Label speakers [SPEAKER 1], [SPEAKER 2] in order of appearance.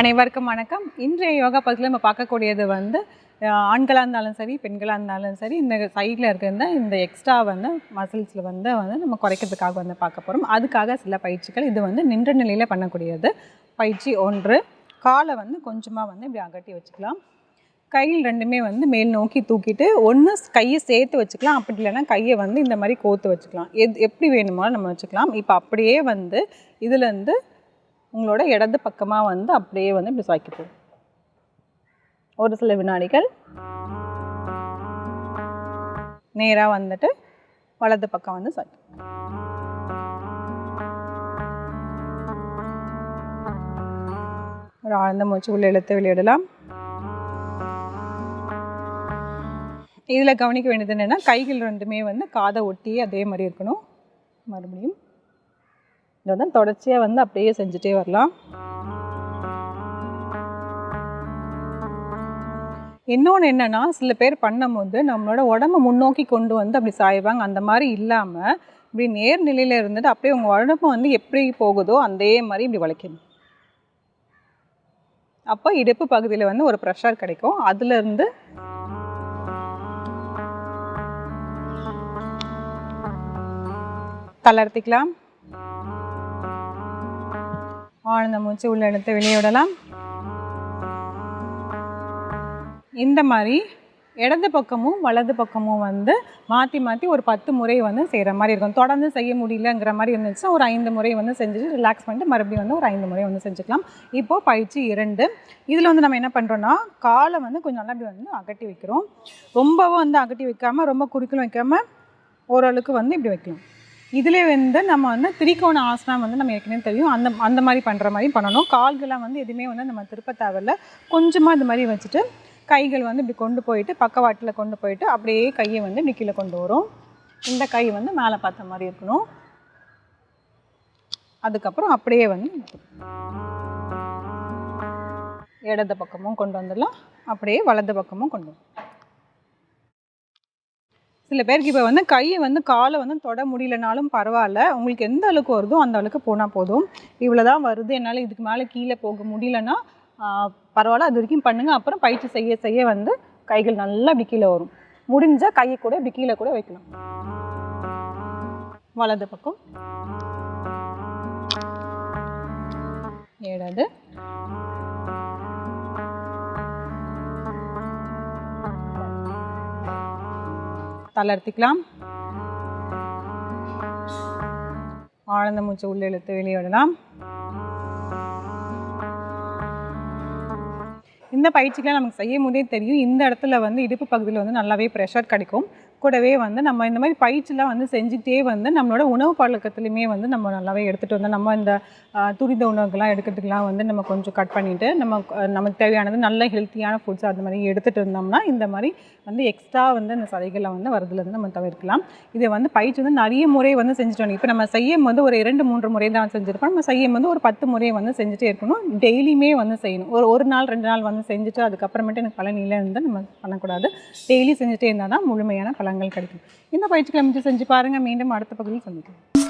[SPEAKER 1] அனைவருக்கும் வணக்கம். இன்றைய யோகா பகுதியில் நம்ம பார்க்கக்கூடியது வந்து ஆண்களாக இருந்தாலும் சரி, பெண்களாக இருந்தாலும் சரி, இந்த சைடில் இருக்கிற இந்த எக்ஸ்ட்ரா வந்து மசில்ஸில் வந்து நம்ம குறைக்கிறதுக்காக வந்து பார்க்க போகிறோம். அதுக்காக சில பயிற்சிகள். இது வந்து நின்ற நிலையில் பண்ணக்கூடியது. பயிற்சி 1. காலை வந்து கொஞ்சமாக வந்து இப்படி அகட்டி வச்சுக்கலாம். கையில் ரெண்டுமே வந்து மேல் நோக்கி தூக்கிட்டு ஒன்று கையை சேர்த்து வச்சுக்கலாம், அப்படி இல்லைன்னா கையை வந்து இந்த மாதிரி கோர்த்து வச்சுக்கலாம். எப்படி வேணுமோ நம்ம வச்சுக்கலாம். இப்போ அப்படியே வந்து இதுலேருந்து உங்களோட இடது பக்கமாக வந்து அப்படியே வந்து இப்படி சாய்க்க ஒரு சில வினாடிகள். நேராக வந்துட்டு வலது பக்கம் வந்து சாய்க்க. ஒரு ஆழ்ந்த மூச்சு உள்ள இழுத்து வெளியிடலாம். இதில் கவனிக்க வேண்டியது என்னென்னா, கைகள் ரெண்டுமே வந்து காதை ஒட்டி அதே மாதிரி இருக்கணும். மறுபடியும் இதை வந்து தொடர்ச்சியாக வந்து அப்படியே செஞ்சுட்டே வரலாம். இன்னொன்று என்னென்னா, சில பேர் பண்ணும்போது நம்மளோட உடம்பு முன்னோக்கி கொண்டு வந்து அப்படி சாய்வாங்க. அந்த மாதிரி இல்லாமல் இப்படி நேர்நிலையில் இருந்துட்டு அப்படியே உங்கள் உடம்பு வந்து எப்படி போகுதோ அதே மாதிரி இப்படி வளைக்கணும். அப்போ இடுப்பு பகுதியில் வந்து ஒரு ப்ரெஷர் கிடைக்கும். அதுலேருந்து தளர்த்திக்கலாம். ஆழ்ந்த மூச்சு உள்ள எடுத்து வெளியே விடலாம். இந்த மாதிரி இடது பக்கமும் வலது பக்கமும் வந்து மாற்றி மாற்றி ஒரு 10 முறை வந்து செய்கிற மாதிரி இருக்கும். தொடர்ந்து செய்ய முடியலங்கிற மாதிரி இருந்துச்சுன்னா ஒரு 5 முறை வந்து செஞ்சுட்டு ரிலாக்ஸ் பண்ணிட்டு மறுபடியும் வந்து ஒரு 5 முறை வந்து செஞ்சுக்கலாம். இப்போது பயிற்சி 2. இதில் வந்து நம்ம என்ன பண்ணுறோன்னா, காலை வந்து கொஞ்சம் நல்லா இப்படி வந்து அகட்டி வைக்கிறோம். ரொம்பவும் வந்து அகட்டி வைக்காமல், ரொம்ப குறுக்கிலும் வைக்காமல், ஓரளவுக்கு வந்து இப்படி வைக்கலாம். இதில் வந்து நம்ம வந்து திரிகோண ஆசனம் வந்து நம்ம ஏற்கனவே தெரியும். அந்த மாதிரி பண்ணுற மாதிரி பண்ணணும். கால்கள்லாம் வந்து எதுவுமே வந்து நம்ம திருப்ப தேவையில்லை. கொஞ்சமாக இந்த மாதிரி வச்சுட்டு கைகள் வந்து இப்படி கொண்டு போயிட்டு பக்கவாட்டில் கொண்டு போயிட்டு அப்படியே கையை வந்து இப்படி கீழே கொண்டு வரும். இந்த கை வந்து மேலே பார்த்த மாதிரி இருக்கணும். அதுக்கப்புறம் அப்படியே வந்து இடது பக்கமும் கொண்டு வந்துடலாம், அப்படியே வலது பக்கமும் கொண்டு வரலாம். சில பேருக்கு இப்போ வந்து கையை வந்து காலை வந்து தொட முடியலனாலும் பரவாயில்ல, உங்களுக்கு எந்த அளவுக்கு வருதோ அந்த அளவுக்கு போனால் போதும். இவ்வளோ தான் வருது, என்னால் இதுக்கு மேலே கீழே போக முடியலன்னா பரவாயில்ல, அது வரைக்கும் பண்ணுங்கள். அப்புறம் பயிற்சி செய்ய செய்ய வந்து கைகள் நல்லா இப்படி கீழே வரும். முடிஞ்சால் கையை கூட இப்படி கீழே கூட வைக்கலாம். வலது பக்கம் இடது, தளர்த்திக்கலாம். ஆழ்ந்த மூச்சு உள்ள இழுத்து வெளியே விடலாம். இந்த பயிற்சிகளை நமக்கு செய்யும் போதே தெரியும், இந்த இடத்துல வந்து இடுப்பு பகுதியில் வந்து நல்லாவே ப்ரெஷர் கிடைக்கும். கூடவே வந்து நம்ம இந்த மாதிரி பயிற்சிலாம் வந்து செஞ்சுட்டே வந்து நம்மளோட உணவு பழக்கத்துலையுமே வந்து நம்ம நல்லாவே எடுத்துகிட்டு வந்தோம். நம்ம இந்த துரித உணவுகள்லாம் எடுக்கிறதுக்கெலாம் வந்து நம்ம கொஞ்சம் கட் பண்ணிவிட்டு நமக்கு தேவையானது நல்ல ஹெல்த்தியான ஃபுட்ஸ் அந்த மாதிரி எடுத்துகிட்டு இருந்தோம்னா இந்த மாதிரி வந்து எக்ஸ்ட்ரா வந்து இந்த சதைகளை வந்து வரதுலேருந்து நம்ம தவிர்க்கலாம். இதை வந்து பயிற்சி வந்து நிறைய முறை வந்து செஞ்சுட்டோம். இப்போ நம்ம செய்யும் போது ஒரு 2-3 முறை தான் செஞ்சுருப்போம். நம்ம செய்யும் போது ஒரு 10 முறை வந்து செஞ்சுட்டே இருக்கணும். டெய்லியுமே வந்து செய்யணும். ஒரு நாள் 2 நாள் வந்து செஞ்சுட்டு அதுக்கப்புறமேட்டு எனக்கு பலன் இல்லைன்னு நம்ம பண்ணக்கூடாது. டெய்லி செஞ்சுட்டே இருந்தால் தான் முழுமையான பலன்கள் கிடைக்கும். இந்த பயிற்சிகளை செஞ்சு பாருங்கள். மீண்டும் அடுத்த பகுதியில் சந்திக்கலாம்.